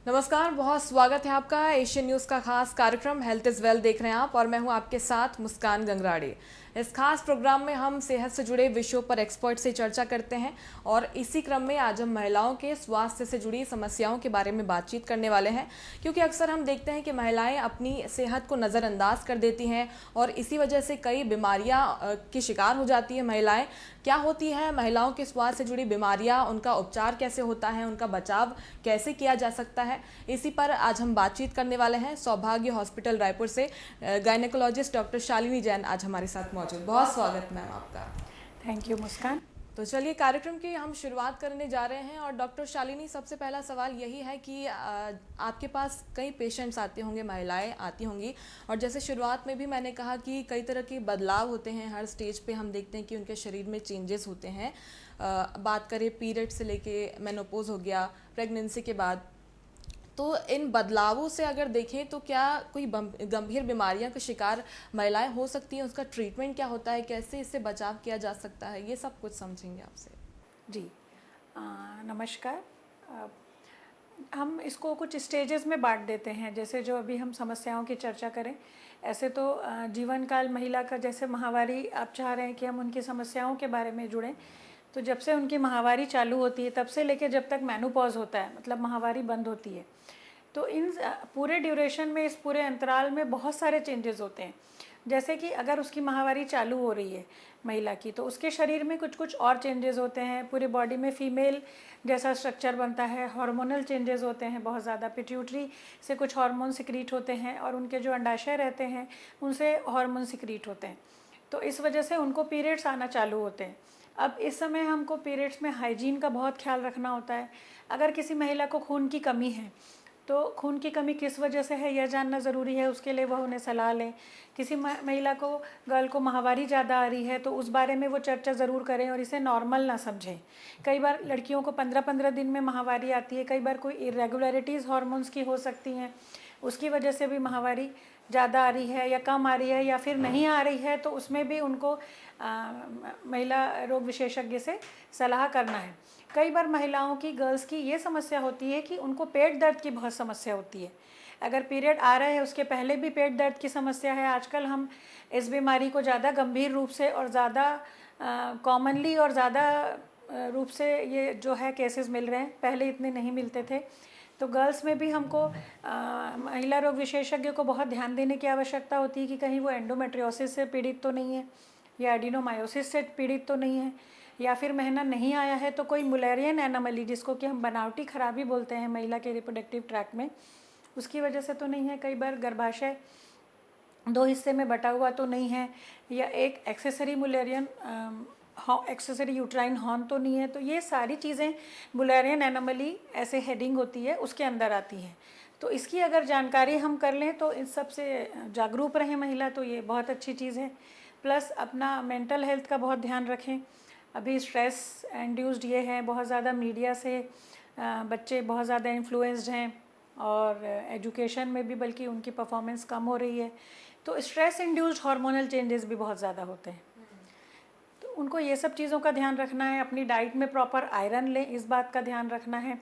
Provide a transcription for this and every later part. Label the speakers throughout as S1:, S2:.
S1: नमस्कार, बहुत स्वागत है आपका एशियन न्यूज़ का खास कार्यक्रम हेल्थ इज़ वेल देख रहे हैं आप और मैं हूं आपके साथ मुस्कान गंगराड़े। इस खास प्रोग्राम में हम सेहत से जुड़े विषयों पर एक्सपर्ट से चर्चा करते हैं और इसी क्रम में आज हम महिलाओं के स्वास्थ्य से जुड़ी समस्याओं के बारे में बातचीत करने वाले हैं, क्योंकि अक्सर हम देखते हैं कि महिलाएं अपनी सेहत को नज़रअंदाज कर देती हैं और इसी वजह से कई बीमारियां की शिकार हो जाती है महिलाएं। क्या होती है महिलाओं के स्वास्थ्य से जुड़ी बीमारियां, उनका उपचार कैसे होता है, उनका बचाव कैसे किया जा सकता है, इसी पर आज हम बातचीत करने वाले हैं। सौभाग्य हॉस्पिटल रायपुर से गायनेकोलॉजिस्ट डॉक्टर शालिनी जैन आज हमारे साथ मौजूद। बहुत स्वागत मैम आपका।
S2: थैंक यू मुस्कान।
S1: तो चलिए कार्यक्रम की हम शुरुआत करने जा रहे हैं और डॉक्टर शालिनी, सबसे पहला सवाल यही है कि आपके पास कई पेशेंट्स आते होंगे, महिलाएं आती होंगी और जैसे शुरुआत में भी मैंने कहा कि कई तरह के बदलाव होते हैं। हर स्टेज पे हम देखते हैं कि उनके शरीर में चेंजेस होते हैं। बात करें पीरियड से लेके मेनोपॉज हो गया, प्रेगनेंसी के बाद, तो इन बदलावों से अगर देखें तो क्या कोई गंभीर बीमारियों का शिकार महिलाएं हो सकती हैं, उसका ट्रीटमेंट क्या होता है, कैसे इससे बचाव किया जा सकता है, ये सब कुछ समझेंगे आपसे।
S2: जी नमस्कार। हम इसको कुछ स्टेजेस में बांट देते हैं। जैसे जो अभी हम समस्याओं की चर्चा करें, ऐसे तो जीवन काल महिला का, जैसे माहवारी आप चाह रहे हैं कि हम उनकी समस्याओं के बारे में जुड़ें, तो जब से उनकी माहवारी चालू होती है तब से लेकर जब तक मेनोपॉज होता है, मतलब माहवारी बंद होती है, तो इन पूरे ड्यूरेशन में, इस पूरे अंतराल में बहुत सारे चेंजेस होते हैं। जैसे कि अगर उसकी माहवारी चालू हो रही है महिला की, तो उसके शरीर में कुछ कुछ और चेंजेस होते हैं। पूरी बॉडी में फीमेल जैसा स्ट्रक्चर बनता है, हार्मोनल चेंजेस होते हैं बहुत ज़्यादा। पिट्यूटरी से कुछ हार्मोन सिक्रीट होते हैं और उनके जो अंडाशय रहते हैं उनसे हार्मोन सिक्रीट होते हैं। तो इस वजह से उनको पीरियड्स आना चालू होते हैं। अब इस समय हमको पीरियड्स में हाइजीन का बहुत ख्याल रखना होता है। अगर किसी महिला को खून की कमी है तो खून की कमी किस वजह से है यह जानना ज़रूरी है, उसके लिए वह उन्हें सलाह लें। किसी महिला को, गर्ल को माहवारी ज़्यादा आ रही है तो उस बारे में वो चर्चा ज़रूर करें और इसे नॉर्मल ना समझें। कई बार लड़कियों को 15-15 दिन में माहवारी आती है, कई बार कोई इरेगुलरिटीज़ हार्मोन्स की हो सकती हैं, उसकी वजह से भी माहवारी ज़्यादा आ रही है या कम आ रही है या फिर नहीं आ रही है, तो उसमें भी उनको महिला रोग विशेषज्ञ से सलाह करना है। कई बार महिलाओं की, गर्ल्स की ये समस्या होती है कि उनको पेट दर्द की बहुत समस्या होती है। अगर पीरियड आ रहे हैं उसके पहले भी पेट दर्द की समस्या है। आजकल हम इस बीमारी को ज़्यादा गंभीर रूप से और ज़्यादा कॉमनली और ज़्यादा रूप से ये जो है केसेस मिल रहे हैं, पहले इतने नहीं मिलते थे। तो गर्ल्स में भी हमको महिला रोग विशेषज्ञ को बहुत ध्यान देने की आवश्यकता होती है कि कहीं वो एंडोमेट्रियोसिस से पीड़ित तो नहीं है या एडिनोमायोसिस से पीड़ित तो नहीं है, या फिर महीना नहीं आया है तो कोई मुलेरियन एनोमली, जिसको कि हम बनावटी खराबी बोलते हैं महिला के रिप्रोडक्टिव ट्रैक में, उसकी वजह से तो नहीं है। कई बार गर्भाशय 2 हिस्से में बटा हुआ तो नहीं है, या एक accessory Mullerian accessory uterine horn तो नहीं है। तो ये सारी चीज़ें मुलेरियन एनोमली ऐसे हेडिंग होती है, उसके अंदर आती हैं। तो इसकी अगर जानकारी हम कर लें तो इन सब से जागरूक रहें महिला, तो ये बहुत अच्छी चीज़ है। प्लस अपना मेंटल हेल्थ का बहुत ध्यान रखें। अभी स्ट्रेस इंड्यूस्ड ये है, बहुत ज़्यादा मीडिया से बच्चे बहुत ज़्यादा इन्फ्लुएंस्ड हैं और एजुकेशन में भी बल्कि उनकी परफॉर्मेंस कम हो रही है। तो स्ट्रेस इंड्यूस्ड हार्मोनल चेंजेस भी बहुत ज़्यादा होते हैं, तो उनको ये सब चीज़ों का ध्यान रखना है। अपनी डाइट में प्रॉपर आयरन लें, इस बात का ध्यान रखना है,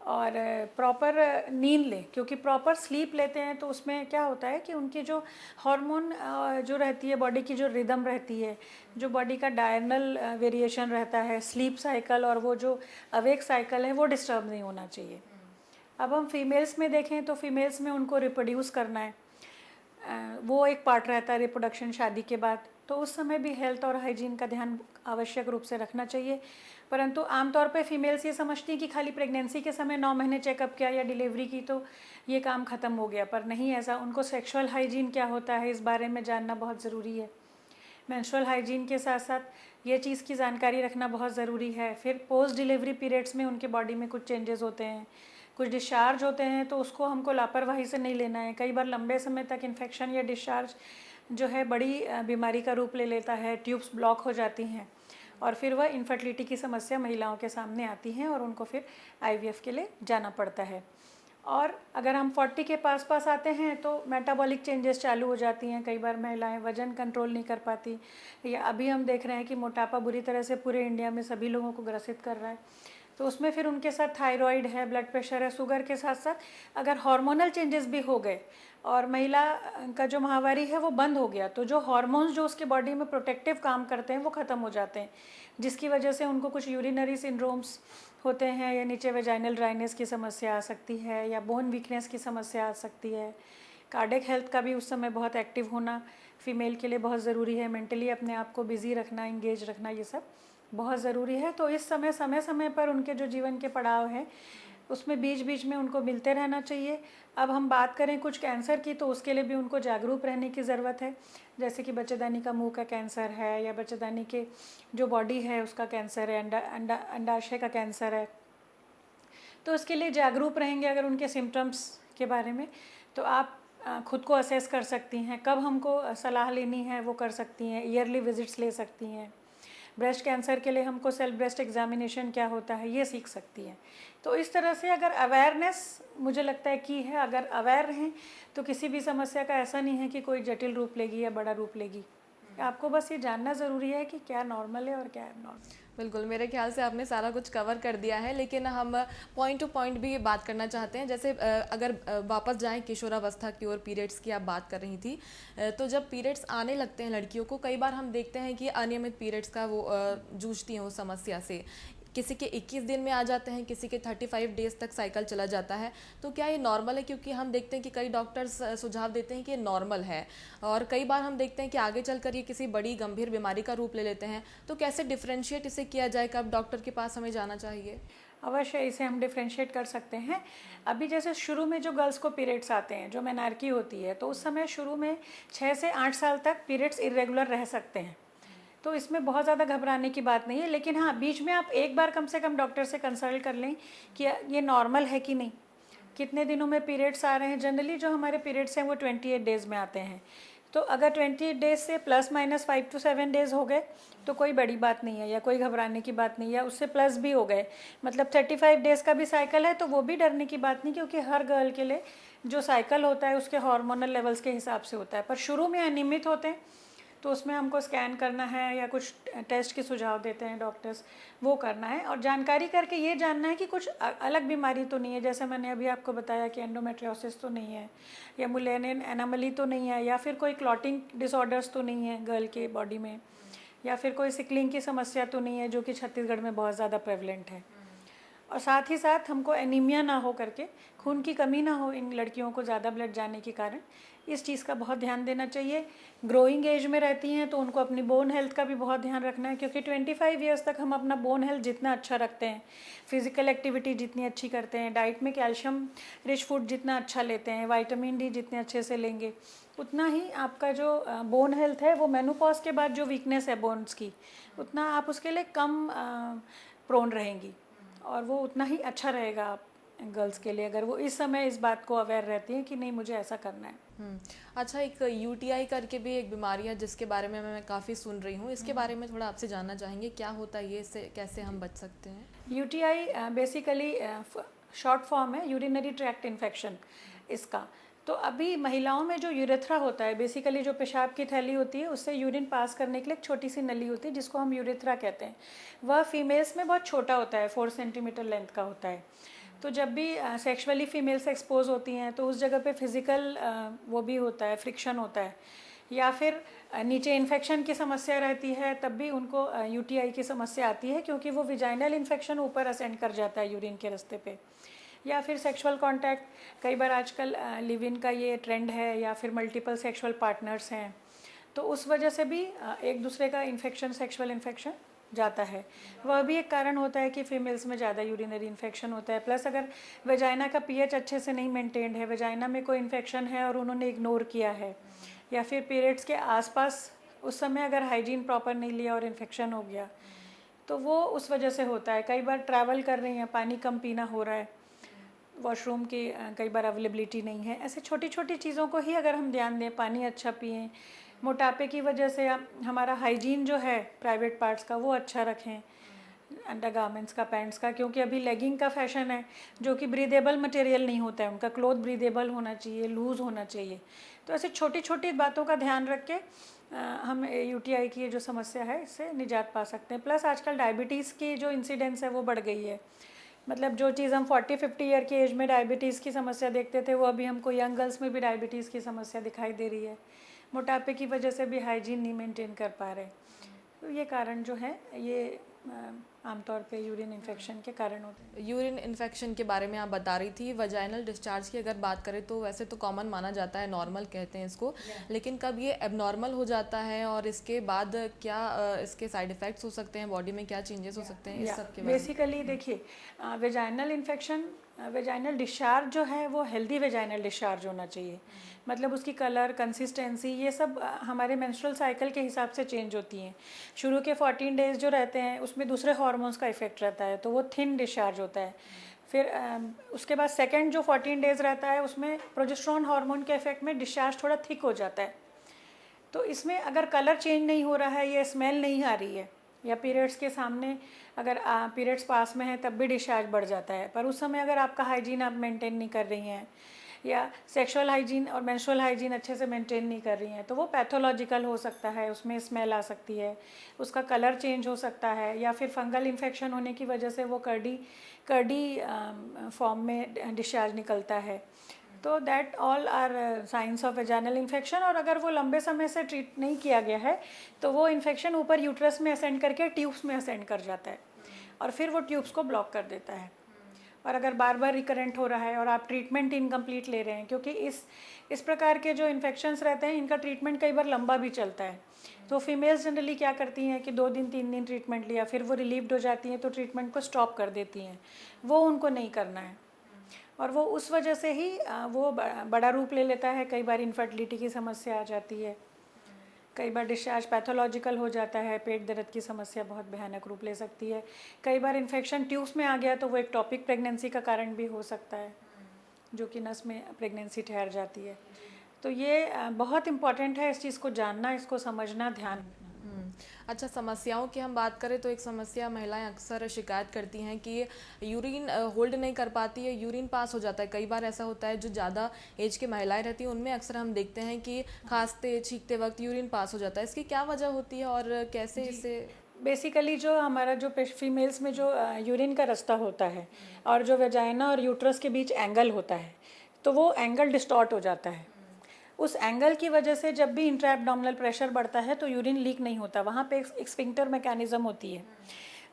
S2: और प्रॉपर नींद लें, क्योंकि प्रॉपर स्लीप लेते हैं तो उसमें क्या होता है कि उनकी जो हार्मोन जो रहती है, बॉडी की जो रिदम रहती है, जो बॉडी का डायरनल वेरिएशन रहता है, स्लीप साइकिल और वो जो अवेक साइकिल है, वो डिस्टर्ब नहीं होना चाहिए। अब हम फीमेल्स में देखें तो फीमेल्स में उनको रिप्रोड्यूस करना है, वो एक पार्ट रहता है रिप्रोडक्शन शादी के बाद, तो उस समय भी हेल्थ और हाइजीन का ध्यान आवश्यक रूप से रखना चाहिए। परंतु आमतौर पे फीमेल्स ये समझती हैं कि खाली प्रेगनेंसी के समय 9 महीने चेकअप किया या डिलीवरी की तो ये काम ख़त्म हो गया, पर नहीं ऐसा। उनको सेक्सुअल हाइजीन क्या होता है इस बारे में जानना बहुत ज़रूरी है। मेंस्ट्रुअल हाइजीन के साथ साथ ये चीज़ की जानकारी रखना बहुत ज़रूरी है। फिर पोस्ट डिलीवरी पीरियड्स में उनके बॉडी में कुछ चेंजेस होते हैं, कुछ डिस्चार्ज होते हैं, तो उसको हमको लापरवाही से नहीं लेना है। कई बार लंबे समय तक इन्फेक्शन या डिस्चार्ज जो है बड़ी बीमारी का रूप ले लेता है, ट्यूब्स ब्लॉक हो जाती हैं और फिर वह इनफर्टिलिटी की समस्या महिलाओं के सामने आती हैं और उनको फिर आईवीएफ के लिए जाना पड़ता है। और अगर हम 40 के पास आते हैं तो मेटाबॉलिक चेंजेस चालू हो जाती हैं। कई बार महिलाएं वज़न कंट्रोल नहीं कर पाती, या अभी हम देख रहे हैं कि मोटापा बुरी तरह से पूरे इंडिया में सभी लोगों को ग्रसित कर रहा है। तो उसमें फिर उनके साथ थायराइड है, ब्लड प्रेशर है, शुगर के साथ साथ अगर हार्मोनल चेंजेस भी हो गए और महिला का जो माहवारी है वो बंद हो गया, तो जो हार्मोन्स जो उसके बॉडी में प्रोटेक्टिव काम करते हैं वो ख़त्म हो जाते हैं, जिसकी वजह से उनको कुछ यूरिनरी सिंड्रोम्स होते हैं, या नीचे वेजाइनल ड्राइनेस की समस्या आ सकती है, या बोन वीकनेस की समस्या आ सकती है। कार्डियक हेल्थ का भी उस समय बहुत एक्टिव होना फीमेल के लिए बहुत ज़रूरी है। मेंटली अपने आप को बिज़ी रखना, इंगेज रखना, ये सब बहुत ज़रूरी है। तो इस समय समय पर उनके जो जीवन के पड़ाव हैं उसमें बीच बीच में उनको मिलते रहना चाहिए। अब हम बात करें कुछ कैंसर की, तो उसके लिए भी उनको जागरूक रहने की ज़रूरत है। जैसे कि बच्चेदानी का मुंह का कैंसर है, या बच्चेदानी के जो बॉडी है उसका कैंसर है, अंडाशय का कैंसर है। तो उसके लिए जागरूक रहेंगे अगर उनके सिम्टम्स के बारे में, तो आप खुद को असेस कर सकती हैं। कब हमको सलाह लेनी है वो कर सकती हैं, ईयरली विजिट्स ले सकती हैं। ब्रेस्ट कैंसर के लिए हमको सेल्फ ब्रेस्ट एग्जामिनेशन क्या होता है ये सीख सकती हैं। तो इस तरह से अगर अवेयरनेस मुझे लगता है की है, अगर अवेयर रहें तो किसी भी समस्या का ऐसा नहीं है कि कोई जटिल रूप लेगी या बड़ा रूप लेगी। आपको बस ये जानना ज़रूरी है कि क्या नॉर्मल है और क्या एबनॉर्मल।
S1: बिल्कुल, मेरे ख्याल से आपने सारा कुछ कवर कर दिया है, लेकिन हम पॉइंट टू पॉइंट भी बात करना चाहते हैं। जैसे अगर वापस जाएं किशोरावस्था की ओर, पीरियड्स की आप बात कर रही थी, तो जब पीरियड्स आने लगते हैं लड़कियों को, कई बार हम देखते हैं कि अनियमित पीरियड्स का वो जूझती हैं उस समस्या से। किसी के 21 दिन में आ जाते हैं, किसी के 35 डेज तक साइकिल चला जाता है। तो क्या ये नॉर्मल है? क्योंकि हम देखते हैं कि कई डॉक्टर्स सुझाव देते हैं कि ये नॉर्मल है, और कई बार हम देखते हैं कि आगे चलकर ये किसी बड़ी गंभीर बीमारी का रूप ले लेते हैं। तो कैसे डिफ्रेंशिएट इसे किया जाए? कब डॉक्टर के पास हमें जाना चाहिए?
S2: अवश्य इसे हम डिफ्रेंशिएट कर सकते हैं। अभी जैसे शुरू में जो गर्ल्स को पीरियड्स आते हैं, जो मेनार्की होती है, तो उस समय शुरू में 6 से 8 साल तक पीरियड्स इरेगुलर रह सकते हैं। तो इसमें बहुत ज़्यादा घबराने की बात नहीं है, लेकिन हाँ, बीच में आप एक बार कम से कम डॉक्टर से कंसल्ट कर लें कि ये नॉर्मल है कि नहीं, कितने दिनों में पीरियड्स आ रहे हैं। जनरली जो हमारे पीरियड्स हैं वो 28 डेज़ में आते हैं। तो अगर 28 डेज़ से प्लस माइनस 5 to 7 डेज़ हो गए तो कोई बड़ी बात नहीं है, या कोई घबराने की बात नहीं है। या उससे प्लस भी हो गए, मतलब 35 डेज़ का भी साइकिल है, तो वो भी डरने की बात नहीं, क्योंकि हर गर्ल के लिए जो साइकिल होता है उसके हार्मोनल लेवल्स के हिसाब से होता है। पर शुरू में अनियमित होते हैं तो उसमें हमको स्कैन करना है, या कुछ टेस्ट के सुझाव देते हैं डॉक्टर्स, वो करना है। और जानकारी करके ये जानना है कि कुछ अलग बीमारी तो नहीं है, जैसे मैंने अभी आपको बताया कि एंडोमेट्रियोसिस तो नहीं है, या मुलेनियन एनामली तो नहीं है, या फिर कोई क्लॉटिंग डिसऑर्डर्स तो नहीं है गर्ल के बॉडी में, या फिर कोई सिकलिंग की समस्या तो नहीं है, जो कि छत्तीसगढ़ में बहुत ज़्यादा प्रेवलेंट है। और साथ ही साथ हमको एनीमिया ना हो करके, खून की कमी ना हो इन लड़कियों को ज़्यादा ब्लड जाने के कारण, इस चीज़ का बहुत ध्यान देना चाहिए। ग्रोइंग एज में रहती हैं तो उनको अपनी बोन हेल्थ का भी बहुत ध्यान रखना है, क्योंकि 25 ईयर्स तक हम अपना बोन हेल्थ जितना अच्छा रखते हैं, फिजिकल एक्टिविटी जितनी अच्छी करते हैं, डाइट में कैल्शियम रिच फूड जितना अच्छा लेते हैं, विटामिन डी जितने अच्छे से लेंगे, उतना ही आपका जो बोन हेल्थ है वो मेनोपॉज के बाद जो वीकनेस है बोन्स की, उतना आप उसके लिए कम प्रोन रहेंगी, और वो उतना ही अच्छा रहेगा आप गर्ल्स के लिए, अगर वो इस समय इस बात को अवेयर रहती हैं कि नहीं मुझे ऐसा करना है।
S1: अच्छा, एक यूटीआई करके भी एक बीमारी है जिसके बारे में मैं काफ़ी सुन रही हूँ, इसके बारे में थोड़ा आपसे जानना चाहेंगे, क्या होता है ये, इससे कैसे हम बच सकते हैं?
S2: यूटीआई बेसिकली शॉर्ट फॉर्म है यूरिनरी ट्रैक्ट इन्फेक्शन इसका। तो अभी महिलाओं में जो यूरेथ्रा होता है, बेसिकली जो पेशाब की थैली होती है उससे यूरिन पास करने के लिए एक छोटी सी नली होती है जिसको हम यूरेथ्रा कहते हैं। वह फीमेल्स में बहुत छोटा होता है, 4 सेंटीमीटर लेंथ का होता है। तो जब भी सेक्सुअली फीमेल्स एक्सपोज होती हैं तो उस जगह पे फिज़िकल वो भी होता है, फ्रिक्शन होता है, या फिर नीचे इन्फेक्शन की समस्या रहती है, तब भी उनको यूटीआई की समस्या आती है, क्योंकि वो विजाइनल इन्फेक्शन ऊपर असेंड कर जाता है यूरिन के रास्ते पे। या फिर सेक्सुअल कांटेक्ट, कई बार आजकल लिव इन का ये ट्रेंड है, या फिर मल्टीपल सेक्सुअल पार्टनर्स हैं, तो उस वजह से भी एक दूसरे का इन्फेक्शन, सेक्सुअल इन्फेक्शन जाता है। वह भी एक कारण होता है कि फीमेल्स में ज़्यादा यूरिनरी इन्फेक्शन होता है। प्लस अगर वेजाइना का पीएच अच्छे से नहीं मेंटेन्ड है, वेजाइना में कोई इन्फेक्शन है और उन्होंने इग्नोर किया है, या फिर पीरियड्स के आसपास उस समय अगर हाइजीन प्रॉपर नहीं लिया और इन्फेक्शन हो गया, तो वो उस वजह से होता है। कई बार ट्रैवल कर रही हैं, पानी कम पीना हो रहा है, वॉशरूम की कई बार अवेलेबिलिटी नहीं है, ऐसे छोटी छोटी चीज़ों को ही अगर हम ध्यान दें, पानी अच्छा पिएं, मोटापे की वजह से हमारा हाइजीन जो है प्राइवेट पार्ट्स का वो अच्छा रखें, अंडर गारमेंट्स का, पैंट्स का, क्योंकि अभी लेगिंग का फैशन है जो कि ब्रीदेबल मटेरियल नहीं होता है, उनका क्लोथ ब्रीदेबल होना चाहिए, लूज़ होना चाहिए। तो ऐसे छोटी छोटी बातों का ध्यान रख के हम यूटीआई की जो समस्या है इससे निजात पा सकते हैं। प्लस आजकल डायबिटीज़ की जो इंसिडेंस है वो बढ़ गई है, मतलब जो चीज़ हम 40-50 ईयर की एज में डायबिटीज़ की समस्या देखते थे, वो अभी हमको यंग गर्ल्स में भी डायबिटीज़ की समस्या दिखाई दे रही है। मोटापे की वजह से भी हाइजीन नहीं मेंटेन कर पा रहे। तो ये कारण जो है ये आमतौर पे यूरिन इन्फेक्शन के कारण होते हैं।
S1: यूरिन इन्फेक्शन के बारे में आप बता रही थी। वजाइनल डिस्चार्ज की अगर बात करें तो वैसे तो कॉमन माना जाता है, नॉर्मल कहते हैं इसको, लेकिन कब ये एबनॉर्मल हो जाता है और इसके बाद क्या इसके साइड इफ़ेक्ट्स हो सकते हैं, बॉडी में क्या चेंजेस हो सकते हैं, इस सब के बारे में।
S2: बेसिकली देखिए, वेजाइनल इन्फेक्शन, वेजाइनल डिस्चार्ज जो है वो हेल्दी वेजाइनल डिस्चार्ज होना चाहिए। मतलब उसकी कलर, कंसिस्टेंसी, ये सब हमारे मेंस्ट्रुअल साइकिल के हिसाब से चेंज होती हैं। शुरू के 14 डेज़ जो रहते हैं उसमें दूसरे हार्मोन्स का इफेक्ट रहता है, तो वो थिन डिस्चार्ज होता है। फिर उसके बाद सेकेंड जो 14 डेज़ रहता है उसमें प्रोजेस्टेरोन हार्मोन के इफेक्ट में डिस्चार्ज थोड़ा थिक हो जाता है। तो इसमें अगर कलर चेंज नहीं हो रहा है, या स्मेल नहीं आ रही है, या पीरियड्स के सामने अगर पीरियड्स पास में है तब भी डिस्चार्ज बढ़ जाता है, पर उस समय अगर आपका हाइजीन आप मेंटेन नहीं कर रही हैं, या सेक्सुअल हाइजीन और मेंस्ट्रुअल हाइजीन अच्छे से मेंटेन नहीं कर रही हैं, तो वो पैथोलॉजिकल हो सकता है। उसमें स्मेल आ सकती है, उसका कलर चेंज हो सकता है, या फिर फंगल इन्फेक्शन होने की वजह से वो कर्डी फॉर्म में डिस्चार्ज निकलता है। तो that all are science of vaginal infection. और अगर वो लंबे समय से ट्रीट नहीं किया गया है तो वो इन्फेक्शन ऊपर यूट्रस में असेंड करके ट्यूब्स में असेंड कर जाता है, और फिर वो ट्यूब्स को ब्लॉक कर देता है। और अगर बार बार रिकरेंट हो रहा है और आप ट्रीटमेंट इनकम्प्लीट ले रहे हैं, क्योंकि इस प्रकार के जो इन्फेक्शंस रहते हैं इनका ट्रीटमेंट कई बार लंबा भी चलता है। तो फीमेल्स जनरली क्या करती हैं कि 2 दिन 3 दिन ट्रीटमेंट लिया, फिर वो रिलीव्ड हो जाती हैं तो ट्रीटमेंट को स्टॉप कर देती हैं। वो उनको नहीं करना है, और वो उस वजह से ही वो बड़ा रूप ले लेता है। कई बार इनफर्टिलिटी की समस्या आ जाती है, कई बार डिस्चार्ज पैथोलॉजिकल हो जाता है, पेट दर्द की समस्या बहुत भयानक रूप ले सकती है। कई बार इन्फेक्शन ट्यूब्स में आ गया तो वो एक टॉपिक प्रेगनेंसी का कारण भी हो सकता है, जो कि नस में प्रेगनेंसी ठहर जाती है। तो ये बहुत इम्पॉर्टेंट है इस चीज़ को जानना, इसको समझना, ध्यान रखना।
S1: अच्छा, समस्याओं की हम बात करें तो एक समस्या महिलाएं अक्सर शिकायत करती हैं कि यूरिन होल्ड नहीं कर पाती है, यूरिन पास हो जाता है। कई बार ऐसा होता है जो ज़्यादा एज की महिलाएं रहती हैं उनमें अक्सर हम देखते हैं कि खांसते छींकते वक्त यूरिन पास हो जाता है। इसकी क्या वजह होती है और कैसे इसे।
S2: बेसिकली जो हमारा जो फीमेल्स में जो यूरिन का रास्ता होता है और जो वेजाइना और यूट्रस के बीच एंगल होता है, तो वो एंगल डिस्टॉर्ट हो जाता है। उस एंगल की वजह से जब भी इंट्रा एब्डोमिनल प्रेशर बढ़ता है तो यूरिन लीक नहीं होता, वहाँ पे एक स्फिंक्टर मैकेनिज्म होती है।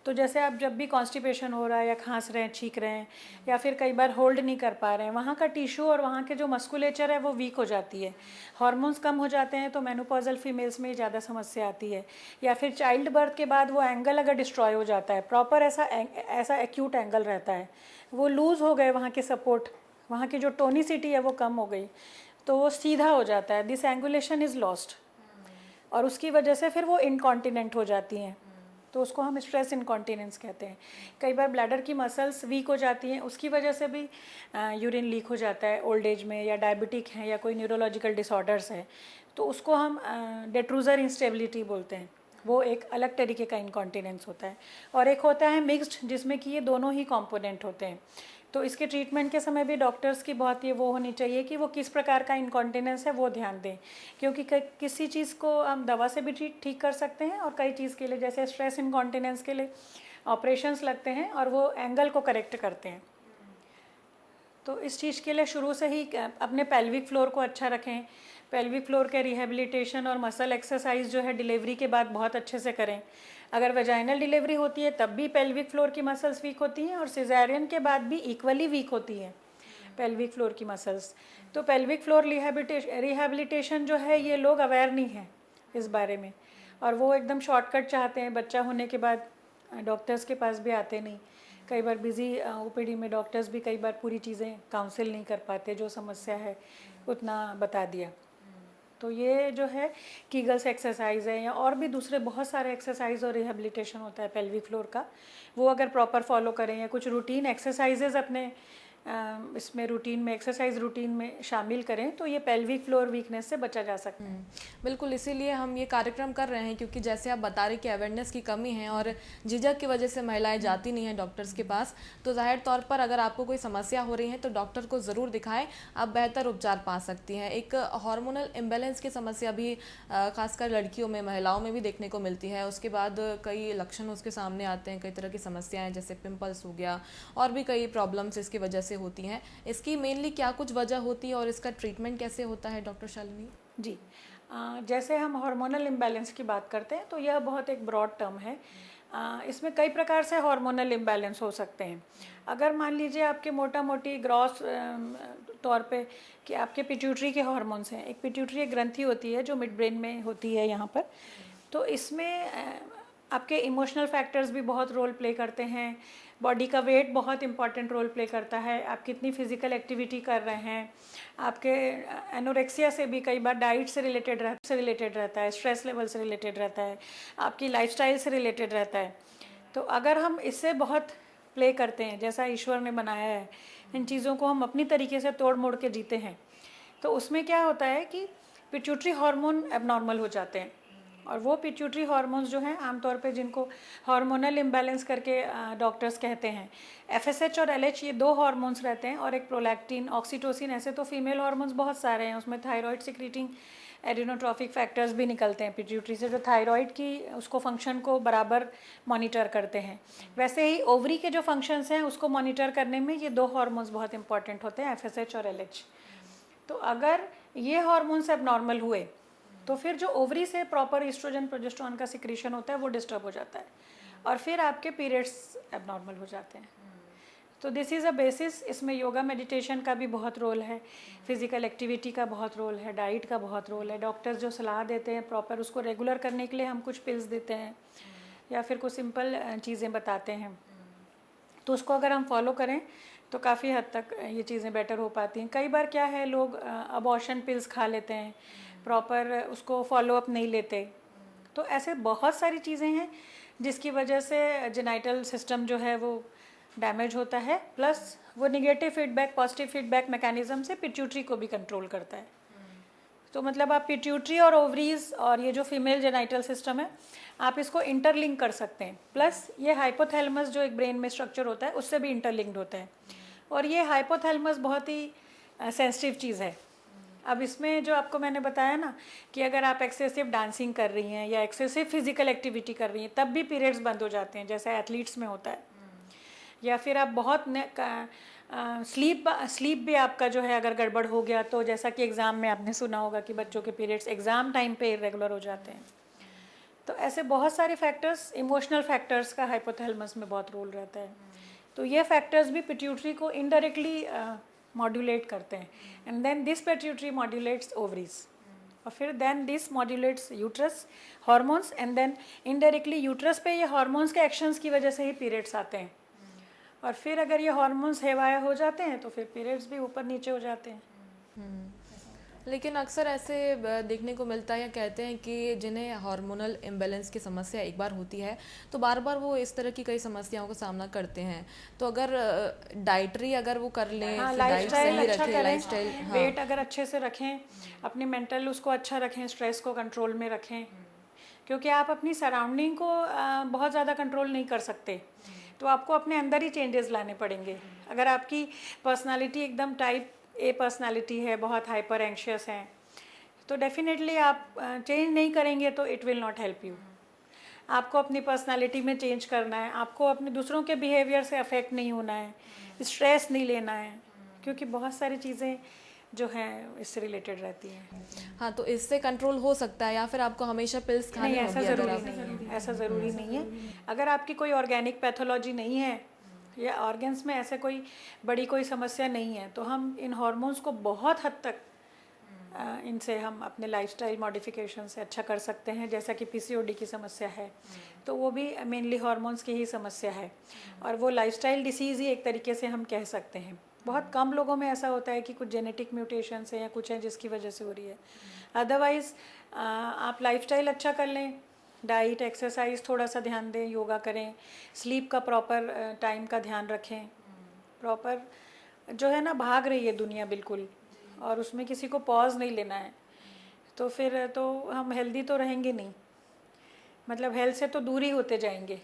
S2: तो जैसे आप जब भी कॉन्स्टिपेशन हो रहा है या खांस रहे हैं, छींक रहे हैं, या फिर कई बार होल्ड नहीं कर पा रहे हैं, वहाँ का टिश्यू और वहाँ के जो मस्कुलेचर है वो वीक हो जाती है। हार्मोन्स कम हो जाते हैं तो मेनोपॉजल फीमेल्स में ज़्यादा समस्या आती है। या फिर चाइल्ड बर्थ के बाद वो एंगल अगर डिस्ट्रॉय हो जाता है, प्रॉपर ऐसा एक्यूट एंगल रहता है, वो लूज़ हो गए, वहाँ के सपोर्ट, वहाँ की जो टोनिसिटी है वो कम हो गई, तो वो सीधा हो जाता है, दिस एंगुलेशन इज़ लॉस्ट, और उसकी वजह से फिर वो इनकॉन्टिनेंट हो जाती हैं। तो उसको हम स्ट्रेस इनकॉन्टिनेंस कहते हैं। कई बार ब्लैडर की मसल्स वीक हो जाती हैं, उसकी वजह से भी यूरिन लीक हो जाता है ओल्ड एज में, या डायबिटिक है या कोई न्यूरोलॉजिकल डिसऑर्डर्स है, तो उसको हम डेट्रूजर इंस्टेबिलिटी बोलते हैं। वो एक अलग तरीके का इनकॉन्टिनेंस होता है। और एक होता है मिक्स्ड, जिसमें कि ये दोनों ही कंपोनेंट होते हैं। तो इसके ट्रीटमेंट के समय भी डॉक्टर्स की बहुत ये वो होनी चाहिए कि वो किस प्रकार का इनकॉन्टिनेंस है वो ध्यान दें, क्योंकि किसी चीज़ को हम दवा से भी ठीक कर सकते हैं, और कई चीज़ के लिए जैसे स्ट्रेस इनकॉन्टिनेंस के लिए ऑपरेशंस लगते हैं और वो एंगल को करेक्ट करते हैं। तो इस चीज़ के लिए शुरू से ही अपने पेल्विक फ्लोर को अच्छा रखें। पेल्विक फ्लोर के रिहेबिलिटेशन और मसल एक्सरसाइज जो है डिलीवरी के बाद बहुत अच्छे से करें। अगर वेजाइनल डिलीवरी होती है तब भी पेल्विक फ्लोर की मसल्स वीक होती हैं, और सिजेरियन के बाद भी इक्वली वीक होती हैं पेल्विक फ्लोर की मसल्स। तो पेल्विक फ्लोर रिहेबिलिटेशन जो है ये लोग अवेयर नहीं हैं इस बारे में, और वो एकदम शॉर्टकट चाहते हैं। बच्चा होने के बाद डॉक्टर्स के पास भी आते नहीं, कई बार बिज़ी ओपीडी में डॉक्टर्स भी कई बार पूरी चीज़ें काउंसिल नहीं कर पाते, जो समस्या है उतना बता दिया। तो ये जो है कीगल्स एक्सरसाइज है, या और भी दूसरे बहुत सारे एक्सरसाइज और रिहेबिलिटेशन होता है पेल्विक फ्लोर का, वो अगर प्रॉपर फॉलो करें, या कुछ रूटीन एक्सरसाइजेज अपने इसमें रूटीन में, एक्सरसाइज रूटीन में शामिल करें तो ये पेल्विक फ्लोर वीकनेस से बचा जा सकता है।
S1: बिल्कुल, इसीलिए हम ये कार्यक्रम कर रहे हैं, क्योंकि जैसे आप बता रहे कि अवेयरनेस की कमी है और झिझक की वजह से महिलाएं जाती नहीं हैं डॉक्टर्स के पास। तो जाहिर तौर पर अगर आपको कोई समस्या हो रही है तो डॉक्टर को ज़रूर दिखाएं, आप बेहतर उपचार पा सकती हैं। एक हार्मोनल इम्बैलेंस की समस्या भी खासकर लड़कियों में, महिलाओं में भी देखने को मिलती है। उसके बाद कई लक्षण उसके सामने आते हैं, कई तरह की समस्याएं जैसे पिंपल्स हो गया और भी कई प्रॉब्लम्स इसकी वजह से होती हैं। इसकी मेनली क्या कुछ वजह होती है और इसका ट्रीटमेंट कैसे होता है डॉक्टर शालिनी?
S2: जी, जैसे हम हार्मोनल इम्बैलेंस की बात करते हैं तो यह बहुत एक ब्रॉड टर्म है। इसमें कई प्रकार से हार्मोनल इम्बैलेंस हो सकते हैं। अगर मान लीजिए आपके मोटा मोटी ग्रॉस तौर पे कि आपके पिट्यूटरी के हार्मोन्स हैं, एक पिट्यूटरी एक ग्रंथि होती है जो मिड ब्रेन में होती है यहाँ पर, तो इसमें आपके इमोशनल फैक्टर्स भी बहुत रोल प्ले करते हैं। बॉडी का वेट बहुत इंपॉर्टेंट रोल प्ले करता है, आप कितनी फिजिकल एक्टिविटी कर रहे हैं, आपके एनोरेक्सिया से भी कई बार डाइट से रिलेटेड रहता है, स्ट्रेस लेवल से रिलेटेड रहता है, आपकी लाइफस्टाइल से रिलेटेड रहता है। तो अगर हम इससे बहुत प्ले करते हैं, जैसा ईश्वर ने बनाया है, इन चीज़ों को हम अपनी तरीके से तोड़ मोड़ के जीते हैं, तो उसमें क्या होता है कि पिट्यूटरी हार्मोन एबनॉर्मल हो जाते हैं। और वो पिट्यूटरी हार्मोन्स जो हैं आमतौर पे जिनको हार्मोनल इम्बैलेंस करके डॉक्टर्स कहते हैं, एफएसएच और एलएच ये दो हार्मोन्स रहते हैं, और एक प्रोलैक्टिन, ऑक्सीटोसिन, ऐसे तो फीमेल हार्मोन्स बहुत सारे हैं, उसमें थायराइड सिक्रीटिंग एडिनोट्रॉफिक फैक्टर्स भी निकलते हैं पिट्यूटरी से, जो थायराइड की उसको फंक्शन को बराबर मॉनिटर करते हैं। वैसे ही ओवरी के जो फंक्शंस हैं उसको मॉनिटर करने में ये दो हार्मोन्स बहुत इंपॉर्टेंट होते हैं, एफएसएच और एलएच। तो अगर ये हार्मोन्स एबनॉर्मल हुए तो फिर जो ओवरी से प्रॉपर ईस्ट्रोजन प्रोजेस्टेरोन का सिक्रीशन होता है वो डिस्टर्ब हो जाता है, और फिर आपके पीरियड्स एबनॉर्मल हो जाते हैं। तो दिस इज़ अ बेसिस। इसमें योगा मेडिटेशन का भी बहुत रोल है, फिजिकल एक्टिविटी का बहुत रोल है, डाइट का बहुत रोल है। डॉक्टर्स जो सलाह देते हैं प्रॉपर उसको रेगुलर करने के लिए हम कुछ पिल्स देते हैं या फिर कुछ सिंपल चीज़ें बताते हैं, तो उसको अगर हम फॉलो करें तो काफ़ी हद तक ये चीज़ें बेटर हो पाती हैं। कई बार क्या है, लोग अबॉर्शन पिल्स खा लेते हैं, प्रॉपर उसको फॉलो अप नहीं लेते। तो ऐसे बहुत सारी चीज़ें हैं जिसकी वजह से जेनाइटल सिस्टम जो है वो डैमेज होता है, प्लस वो negative feedback positive feedback mechanism से पिट्यूटरी को भी कंट्रोल करता है। तो मतलब आप पिट्यूटरी और ओवरीज और ये जो फीमेल जेनाइटल सिस्टम है, आप इसको इंटरलिंक कर सकते हैं। प्लस ये हाइपोथैलेमस जो एक ब्रेन में स्ट्रक्चर होता है उससे भी इंटरलिंक्ड होता है, और ये हाइपोथैलेमस बहुत ही सेंसिटिव चीज़ है। अब इसमें जो आपको मैंने बताया ना कि अगर आप एक्सेसिव डांसिंग कर रही हैं या एक्सेसिव फिजिकल एक्टिविटी कर रही हैं तब भी पीरियड्स बंद हो जाते हैं, जैसे एथलीट्स में होता है। या फिर आप बहुत स्लीप भी आपका जो है अगर गड़बड़ हो गया, तो जैसा कि एग्ज़ाम में आपने सुना होगा कि बच्चों के पीरियड्स एग्ज़ाम टाइम पे इरेगुलर हो जाते हैं। तो ऐसे बहुत सारे फैक्टर्स, इमोशनल फैक्टर्स का हाइपोथैलेमस में बहुत रोल रहता है। तो ये फैक्टर्स भी पिट्यूटरी को इनडायरेक्टली मॉड्यूलेट करते हैं, and then this pituitary modulates ovaries, और फिर then this modulates uterus hormones, and then indirectly uterus पे ये हार्मोन्स के एक्शंस की वजह से ही पीरियड्स आते हैं। और फिर अगर ये हार्मोन्स हेवाया हो जाते हैं तो फिर पीरियड्स भी ऊपर नीचे हो जाते हैं।
S1: लेकिन अक्सर ऐसे देखने को मिलता है या कहते हैं कि जिन्हें हार्मोनल इम्बैलेंस की समस्या एक बार होती है तो बार बार वो इस तरह की कई समस्याओं का सामना करते हैं। तो अगर डाइटरी अगर वो कर लें,
S2: हाँ,
S1: डाइट
S2: लाइफस्टाइल
S1: सही
S2: अच्छा
S1: रखें,
S2: करें,
S1: लाइफस्टाइल,
S2: वेट अगर अच्छे से रखें, अपनी मेंटल उसको अच्छा रखें, स्ट्रेस को कंट्रोल में रखें, क्योंकि आप अपनी सराउंडिंग को बहुत ज़्यादा कंट्रोल नहीं कर सकते, तो आपको अपने अंदर ही चेंजेस लाने पड़ेंगे। अगर आपकी पर्सनालिटी एकदम टाइप ए पर्सनालिटी है, बहुत हाइपर एंशियस हैं, तो डेफिनेटली आप चेंज नहीं करेंगे तो it will not help you. आपको अपनी पर्सनालिटी में चेंज करना है, आपको अपने दूसरों के बिहेवियर से अफेक्ट नहीं होना है, स्ट्रेस नहीं लेना है, क्योंकि बहुत सारी चीज़ें जो हैं इससे रिलेटेड रहती हैं।
S1: हाँ, तो इससे कंट्रोल हो सकता है या फिर आपको हमेशा पिल्स खानी
S2: नहीं,
S1: होगी?
S2: ऐसा ज़रूरी नहीं है, ऐसा ज़रूरी नहीं है। अगर आपकी कोई ऑर्गेनिक पैथोलॉजी नहीं है या ऑर्गन्स में ऐसे कोई बड़ी कोई समस्या नहीं है, तो हम इन हार्मोन्स को बहुत हद तक इनसे हम अपने लाइफस्टाइल मॉडिफिकेशन से अच्छा कर सकते हैं। जैसा कि पीसीओडी की समस्या है तो वो भी मेनली हार्मोन्स की ही समस्या है, और वो लाइफस्टाइल डिसीज़ ही एक तरीके से हम कह सकते हैं। बहुत कम लोगों में ऐसा होता है कि कुछ जेनेटिक म्यूटेशन है या कुछ है जिसकी वजह से हो रही है। अदरवाइज़ आप लाइफस्टाइल अच्छा कर लें, डाइट, एक्सरसाइज थोड़ा सा ध्यान दें, योगा करें, स्लीप का प्रॉपर टाइम का ध्यान रखें, प्रॉपर जो है ना भाग रही है दुनिया बिल्कुल, और उसमें किसी को पॉज नहीं लेना है, तो फिर तो हम हेल्दी तो रहेंगे नहीं, मतलब हेल्थ से तो दूर ही होते जाएंगे।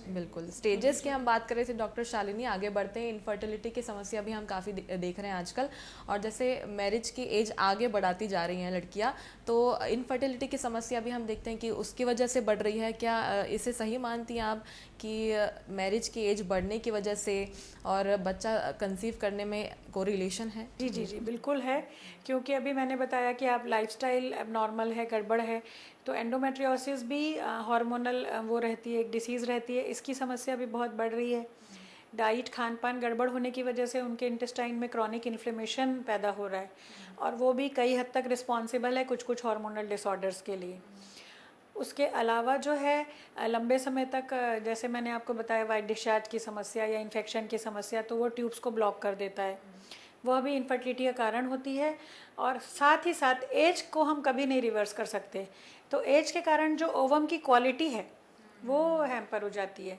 S1: बिल्कुल। स्टेजेस की हम बात कर रहे थे डॉक्टर शालिनी, आगे बढ़ते हैं। इनफर्टिलिटी की समस्या भी हम काफ़ी देख रहे हैं आजकल, और जैसे मैरिज की एज आगे बढ़ाती जा रही हैं लड़कियां, तो इनफर्टिलिटी की समस्या भी हम देखते हैं कि उसकी वजह से बढ़ रही है। क्या इसे सही मानती हैं आप कि मैरिज की एज बढ़ने की वजह से और बच्चा कंसीव करने में कोरिलेशन है?
S2: जी जी जी बिल्कुल है, क्योंकि अभी मैंने बताया कि आप लाइफस्टाइल एबनॉर्मल है, गड़बड़ है, तो एंडोमेट्रियोसिस भी हार्मोनल वो रहती है, एक डिसीज़ रहती है, इसकी समस्या भी बहुत बढ़ रही है। डाइट खान पान गड़बड़ होने की वजह से उनके इंटेस्टाइन में क्रॉनिक इन्फ्लेमेशन पैदा हो रहा है, और वो भी कई हद तक रिस्पॉन्सिबल है कुछ कुछ हार्मोनल डिसऑर्डर्स के लिए। उसके अलावा जो है लंबे समय तक जैसे मैंने आपको बताया वाइट डिस्चार्ज की समस्या या इन्फेक्शन की समस्या, तो वो ट्यूब्स को ब्लॉक कर देता है, वह भी इनफर्टिलिटी का कारण होती है। और साथ ही साथ एज को हम कभी नहीं रिवर्स कर सकते, तो एज के कारण जो ओवम की क्वालिटी है वो हैम्पर हो जाती है,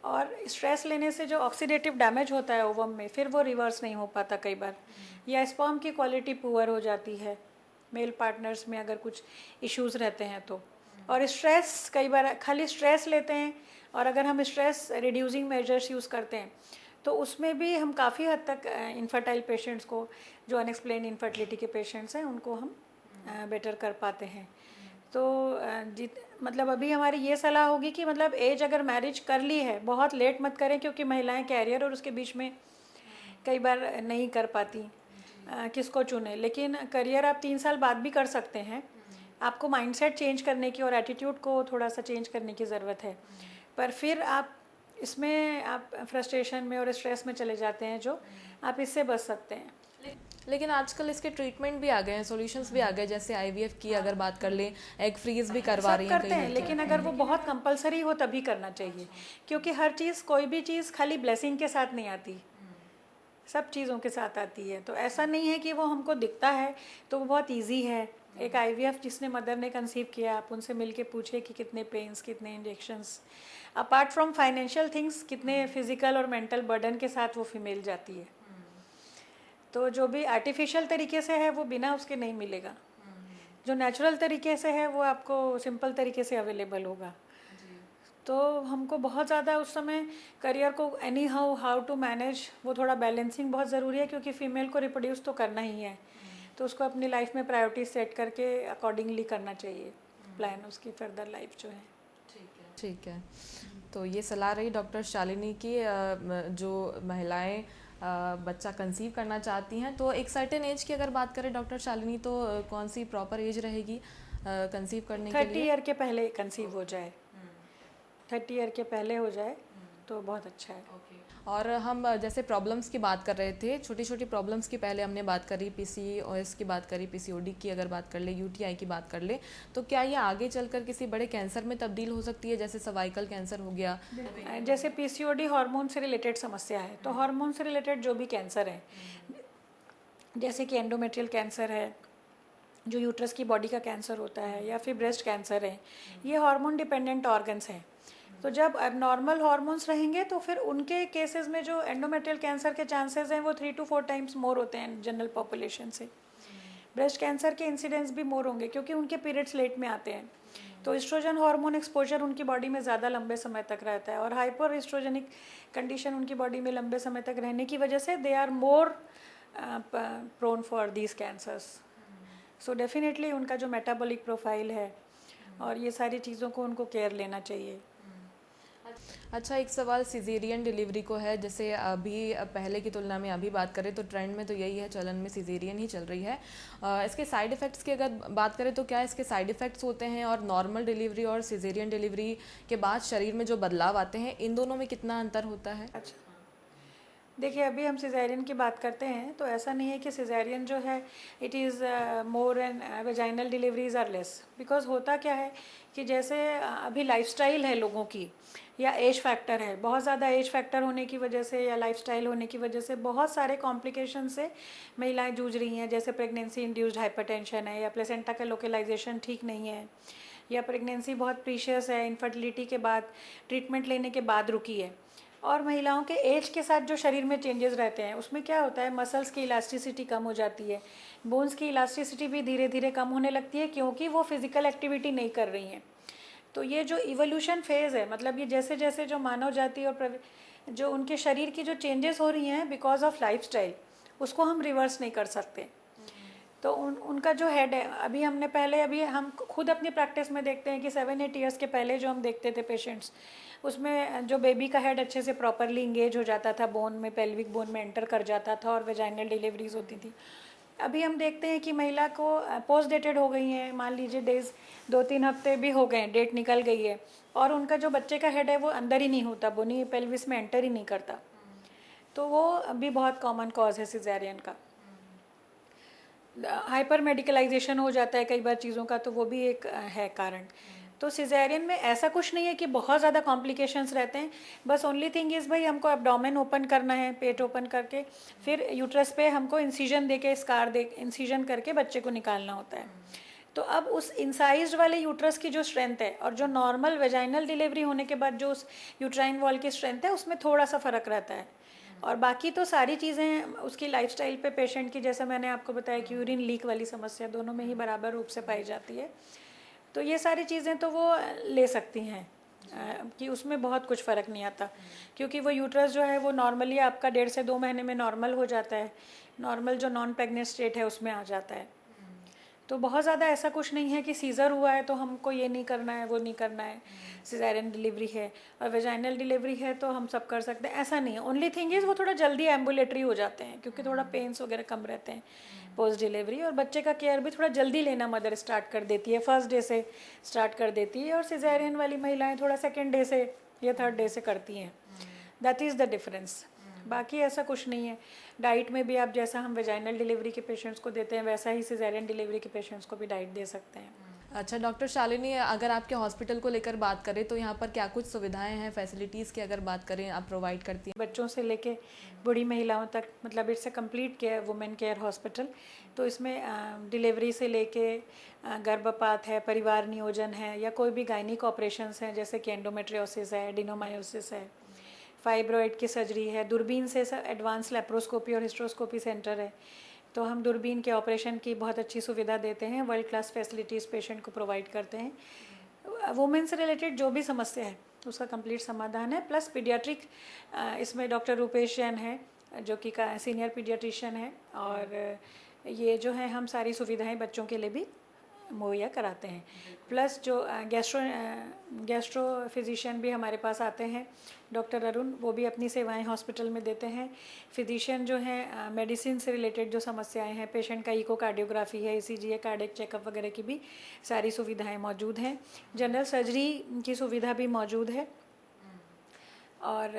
S2: और स्ट्रेस लेने से जो ऑक्सीडेटिव डैमेज होता है ओवम में, फिर वो रिवर्स नहीं हो पाता कई बार, या स्पर्म की क्वालिटी पुअर हो जाती है मेल पार्टनर्स में अगर कुछ इश्यूज़ रहते हैं तो। और स्ट्रेस, कई बार खाली स्ट्रेस लेते हैं, और अगर हम स्ट्रेस रिड्यूसिंग मेजर्स यूज़ करते हैं तो उसमें भी हम काफ़ी हद तक इनफर्टाइल पेशेंट्स को, जो अनएक्सप्लेन इनफर्टिलिटी के पेशेंट्स हैं, उनको हम बेटर कर पाते हैं। तो मतलब अभी हमारी ये सलाह होगी कि मतलब एज अगर मैरिज कर ली है, बहुत लेट मत करें, क्योंकि महिलाएं कैरियर और उसके बीच में कई बार नहीं कर पाती किसको चुने। लेकिन करियर आप 3 साल बाद भी कर सकते हैं, आपको माइंडसेट चेंज करने की और एटीट्यूड को थोड़ा सा चेंज करने की ज़रूरत है, पर फिर आप इसमें आप फ्रस्ट्रेशन में और स्ट्रेस में चले जाते हैं, जो आप इससे बच सकते हैं।
S1: लेकिन आजकल इसके ट्रीटमेंट भी आ गए हैं, सॉल्यूशंस भी आ गए, जैसे आईवीएफ की अगर बात कर लें, एग फ्रीज भी करवा
S2: सब
S1: रही हैं
S2: करते
S1: कई
S2: हैं, लेकिन
S1: लड़कियां।
S2: अगर वो बहुत कंपलसरी हो तभी करना चाहिए, क्योंकि हर चीज़, कोई भी चीज़ खाली ब्लेसिंग के साथ नहीं आती, सब चीज़ों के साथ आती है। तो ऐसा नहीं है कि वो हमको दिखता है तो वो बहुत इजी है। एक आईवीएफ जिसने मदर ने कंसीव किया, आप उनसे मिल के पूछिए कि कितने पेन्स, कितने injections, apart from financial things, कितने फिजिकल और मेंटल बर्डन के साथ वो फीमेल जाती है। तो जो भी आर्टिफिशियल तरीके से है वो बिना उसके नहीं मिलेगा, जो नेचुरल तरीके से है वो आपको सिंपल तरीके से अवेलेबल होगा। तो हमको बहुत ज़्यादा उस समय करियर को एनी हाउ टू मैनेज, वो थोड़ा बैलेंसिंग बहुत ज़रूरी है, क्योंकि फ़ीमेल को रिप्रोड्यूस तो करना ही है, तो उसको अपनी लाइफ में प्रायोरिटी सेट करके अकॉर्डिंगली करना चाहिए प्लान उसकी फर्दर लाइफ जो है।
S1: ठीक है, तो ये सलाह रही डॉक्टर शालिनी की। जो महिलाएं बच्चा कंसीव करना चाहती हैं, तो एक सर्टेन एज की अगर बात करें डॉक्टर शालिनी, तो कौन सी प्रॉपर एज रहेगी कंसीव करने के
S2: 30
S1: लिए?
S2: ईयर के पहले कंसीव हो जाए, 30 ईयर के पहले हो जाए तो बहुत अच्छा है।
S1: और हम जैसे प्रॉब्लम्स की बात कर रहे थे, छोटी छोटी प्रॉब्लम्स की पहले हमने बात करी, पीसीओएस की बात करी, पीसीओडी की अगर बात कर ले, यूटीआई की बात कर ले, तो क्या ये आगे चलकर किसी बड़े कैंसर में तब्दील हो सकती है, जैसे सर्वाइकल कैंसर हो गया?
S2: जैसे पीसीओडी हार्मोन से रिलेटेड समस्या है, तो हार्मोन से रिलेटेड जो भी कैंसर है, जैसे कि एंडोमेट्रियल कैंसर है, जो यूट्रस की बॉडी का कैंसर होता है, या फिर ब्रेस्ट कैंसर है, ये हार्मोन डिपेंडेंट ऑर्गन्स हैं। तो जब एबनॉर्मल हार्मोन्स रहेंगे तो फिर उनके केसेस में जो एंडोमेट्रियल कैंसर के चांसेस हैं वो 3 to 4 टाइम्स मोर होते हैं जनरल पॉपुलेशन से। ब्रेस्ट कैंसर के इंसिडेंस भी मोर होंगे, क्योंकि उनके पीरियड्स लेट में आते हैं, तो एस्ट्रोजन हार्मोन एक्सपोजर उनकी बॉडी में ज़्यादा लंबे समय तक रहता है, और हाइपर एस्ट्रोजेनिक कंडीशन उनकी बॉडी में लंबे समय तक रहने की वजह से they are more prone for these cancers. So definitely उनका जो मेटाबॉलिक प्रोफाइल है और ये सारी चीज़ों को उनको केयर लेना चाहिए।
S1: अच्छा, एक सवाल सिजेरियन डिलीवरी को है। जैसे अभी पहले की तुलना में अभी बात करें तो ट्रेंड में तो यही है, चलन में सिजेरियन ही चल रही है। इसके साइड इफ़ेक्ट्स की अगर बात करें तो क्या इसके साइड इफ़ेक्ट्स होते हैं, और नॉर्मल डिलीवरी और सिजेरियन डिलीवरी के बाद शरीर में जो बदलाव आते हैं, इन दोनों में कितना अंतर होता है?
S2: अच्छा, देखिए अभी हम सिजेरियन की बात करते हैं, तो ऐसा नहीं है कि सिजेरियन जो है it is more and vaginal deliveries are less, because होता क्या है कि जैसे अभी लाइफस्टाइल है लोगों की, या एज फैक्टर है, बहुत ज़्यादा एज फैक्टर होने की वजह से या लाइफस्टाइल होने की वजह से बहुत सारे कॉम्प्लिकेशन से महिलाएं जूझ रही हैं। जैसे प्रेगनेंसी इंड्यूस्ड हाइपरटेंशन है, या प्लेसेंटा का लोकलाइजेशन ठीक नहीं है, या प्रेगनेंसी बहुत प्रीशियस है, इनफर्टिलिटी के बाद ट्रीटमेंट लेने के बाद रुकी है, और महिलाओं के एज के साथ जो शरीर में चेंजेस रहते हैं उसमें क्या होता है, मसल्स की इलास्टिसिटी कम हो जाती है, बोन्स की इलास्टिसिटी भी धीरे धीरे कम होने लगती है क्योंकि वो फिज़िकल एक्टिविटी नहीं कर रही हैं। तो ये जो इवोल्यूशन फेज़ है, मतलब ये जैसे जैसे जो मानव जाति और जो उनके शरीर की जो चेंजेस हो रही हैं बिकॉज ऑफ लाइफस्टाइल, उसको हम रिवर्स नहीं कर सकते। तो उनका जो हेड है, अभी हम खुद अपनी प्रैक्टिस में देखते हैं कि 7-8 ईयर्स के पहले जो हम देखते थे पेशेंट्स, उसमें जो बेबी का हेड अच्छे से प्रॉपरली इंगेज हो जाता था, बोन में, पेल्विक बोन में एंटर कर जाता था और वेजाइनल डिलीवरीज होती थी। अभी हम देखते हैं कि महिला को पोस्ट डेटेड हो गई हैं, मान लीजिए डेज 2-3 हफ्ते भी हो गए, डेट निकल गई है और उनका जो बच्चे का हेड है वो अंदर ही नहीं होता, बोनी पेल्विस में एंटर ही नहीं करता। तो वो अभी बहुत कॉमन कॉज है सिजेरियन का। हाइपर मेडिकलाइजेशन हो जाता है कई बार चीज़ों का, तो वो भी एक है कारण। तो सिजेरियन में ऐसा कुछ नहीं है कि बहुत ज़्यादा कॉम्प्लिकेशंस रहते हैं, बस ओनली थिंग इज़ भाई हमको एब्डोमेन ओपन करना है, पेट ओपन करके फिर यूट्रस पे हमको इंसिजन दे के इंसिजन करके बच्चे को निकालना होता है। तो अब उस इंसाइज्ड वाले यूट्रस की जो स्ट्रेंथ है और जो नॉर्मल वेजाइनल डिलीवरी होने के बाद जो उस यूट्राइन वॉल की स्ट्रेंथ है उसमें थोड़ा सा फ़र्क रहता है। और बाकी तो सारी चीज़ें उसकी लाइफस्टाइल पे, पेशेंट की, जैसा मैंने आपको बताया कि यूरिन लीक वाली समस्या दोनों में ही बराबर रूप से पाई जाती है। तो ये सारी चीज़ें तो वो ले सकती हैं कि उसमें बहुत कुछ फ़र्क नहीं आता, क्योंकि वो यूट्रस जो है वो नॉर्मली आपका 1.5 से 2 महीने में नॉर्मल हो जाता है, नॉर्मल जो नॉन प्रेग्नेंट स्टेट है उसमें आ जाता है। तो बहुत ज़्यादा ऐसा कुछ नहीं है कि सीज़र हुआ है तो हमको ये नहीं करना है, वो नहीं करना है, सिजेरियन डिलीवरी है और वेजाइनल डिलीवरी है तो हम सब कर सकते हैं, ऐसा नहीं है। ओनली थिंग इज़ वो थोड़ा जल्दी एम्बुलेटरी हो जाते हैं क्योंकि थोड़ा पेन्स वगैरह कम रहते हैं पोस्ट डिलीवरी, और बच्चे का केयर भी थोड़ा जल्दी लेना मदर स्टार्ट कर देती है, फर्स्ट डे से स्टार्ट कर देती है, और सिजेरियन वाली महिलाएँ थोड़ा सेकेंड डे से या थर्ड डे से करती हैं। That is the difference. बाकी ऐसा कुछ नहीं है। डाइट में भी आप जैसा हम वेजाइनल डिलीवरी के पेशेंट्स को देते हैं वैसा ही सिजेरियन डिलीवरी के पेशेंट्स को भी डाइट दे सकते हैं।
S1: अच्छा डॉक्टर शालिनी, अगर आपके हॉस्पिटल को लेकर बात करें तो यहाँ पर क्या कुछ सुविधाएं हैं, फैसिलिटीज़ की अगर बात करें आप प्रोवाइड करती हैं?
S2: बच्चों से लेके बूढ़ी महिलाओं तक, मतलब it's a complete care, women care hospital. तो इसमें डिलीवरी से लेके गर्भपात है, परिवार नियोजन है, या कोई भी गायनिक ऑपरेशंस हैं जैसे कि एंडोमेट्रियोसिस है, एडिनोमायोसिस है, फाइब्रॉइड की सर्जरी है, दूरबीन से एडवांस लेप्रोस्कोपी और हिस्ट्रोस्कोपी सेंटर है। तो हम दूरबीन के ऑपरेशन की बहुत अच्छी सुविधा देते हैं, वर्ल्ड क्लास फैसिलिटीज़ पेशेंट को प्रोवाइड करते हैं। वुमेन से रिलेटेड जो भी समस्या है उसका कंप्लीट समाधान है, प्लस पीडियाट्रिक, इसमें डॉक्टर रूपेश जैन है जो कि सीनियर पीडियाट्रिशियन है, और ये जो है हम सारी सुविधाएं बच्चों के लिए भी मुहैया कराते हैं। प्लस जो गैस्ट्रो फिजिशियन भी हमारे पास आते हैं, डॉक्टर अरुण, वो भी अपनी सेवाएं हॉस्पिटल में देते हैं। फिजिशियन जो हैं मेडिसिन से रिलेटेड जो समस्याएं हैं, पेशेंट का इकोकार्डियोग्राफी है, ईसीजी है, कार्डियक चेकअप वगैरह की भी सारी सुविधाएं मौजूद हैं। जनरल सर्जरी की सुविधा भी मौजूद है, और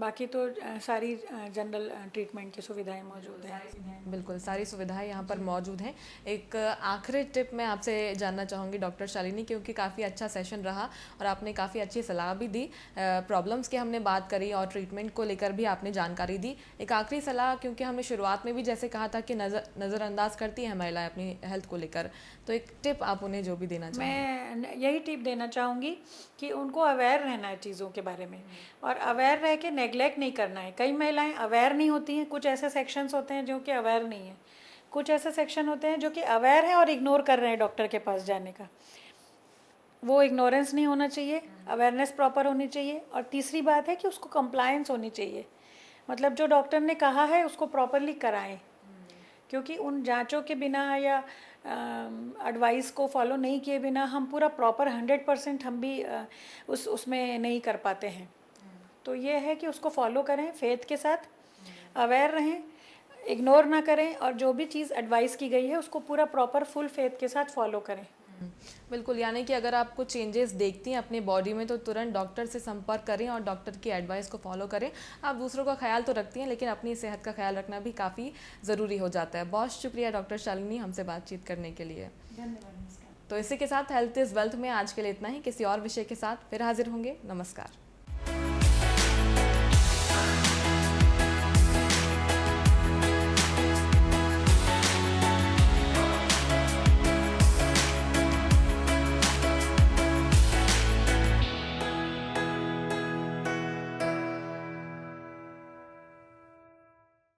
S2: बाकी तो सारी जनरल ट्रीटमेंट की सुविधाएं मौजूद हैं।
S1: बिल्कुल, सारी सुविधाएं यहाँ पर मौजूद हैं। एक आखिरी टिप मैं आपसे जानना चाहूँगी डॉक्टर शालिनी, क्योंकि काफ़ी अच्छा सेशन रहा और आपने काफ़ी अच्छी सलाह भी दी, प्रॉब्लम्स की हमने बात करी और ट्रीटमेंट को लेकर भी आपने जानकारी दी। एक आखिरी सलाह, क्योंकि हमने शुरुआत में भी जैसे कहा था कि नज़रअंदाज करती हैं महिलाएँ अपनी हेल्थ को लेकर, तो एक टिप आप उन्हें जो भी देना चाहें।
S2: मैं यही टिप देना चाहूँगी कि उनको अवेयर रहना है चीज़ों के बारे में, और अवेयर रह के नेगलेक्ट नहीं करना है। कई महिलाएं अवेयर नहीं होती हैं, कुछ ऐसे सेक्शंस होते हैं जो कि अवेयर नहीं है, कुछ ऐसे सेक्शन होते हैं जो कि अवेयर हैं और इग्नोर कर रहे हैं डॉक्टर के पास जाने का। वो इग्नोरेंस नहीं होना चाहिए, अवेयरनेस प्रॉपर होनी चाहिए। और तीसरी बात है कि उसको कंप्लायंस होनी चाहिए, मतलब जो डॉक्टर ने कहा है उसको प्रॉपरली कराएं, क्योंकि उन जांचों के बिना या एडवाइस को फॉलो नहीं किए बिना हम पूरा प्रॉपर 100% हम भी उसमें नहीं कर पाते हैं। तो ये है कि उसको फॉलो करें, फेथ के साथ अवेयर रहें, इग्नोर ना करें, और जो भी चीज़ एडवाइस की गई है उसको पूरा प्रॉपर फुल फेथ के साथ फॉलो करें।
S1: बिल्कुल, यानी कि अगर आपको चेंजेस देखती हैं अपने बॉडी में तो तुरंत डॉक्टर से संपर्क करें और डॉक्टर की एडवाइस को फॉलो करें। आप दूसरों का ख्याल तो रखती हैं, लेकिन अपनी सेहत का ख्याल रखना भी काफ़ी ज़रूरी हो जाता है। बहुत शुक्रिया डॉक्टर शालिनी हमसे बातचीत करने के लिए।
S2: धन्यवाद।
S1: तो इसी के साथ हेल्थ इज़ वेल्थ में आज के लिए इतना ही। किसी और विषय के साथ फिर हाजिर होंगे। नमस्कार।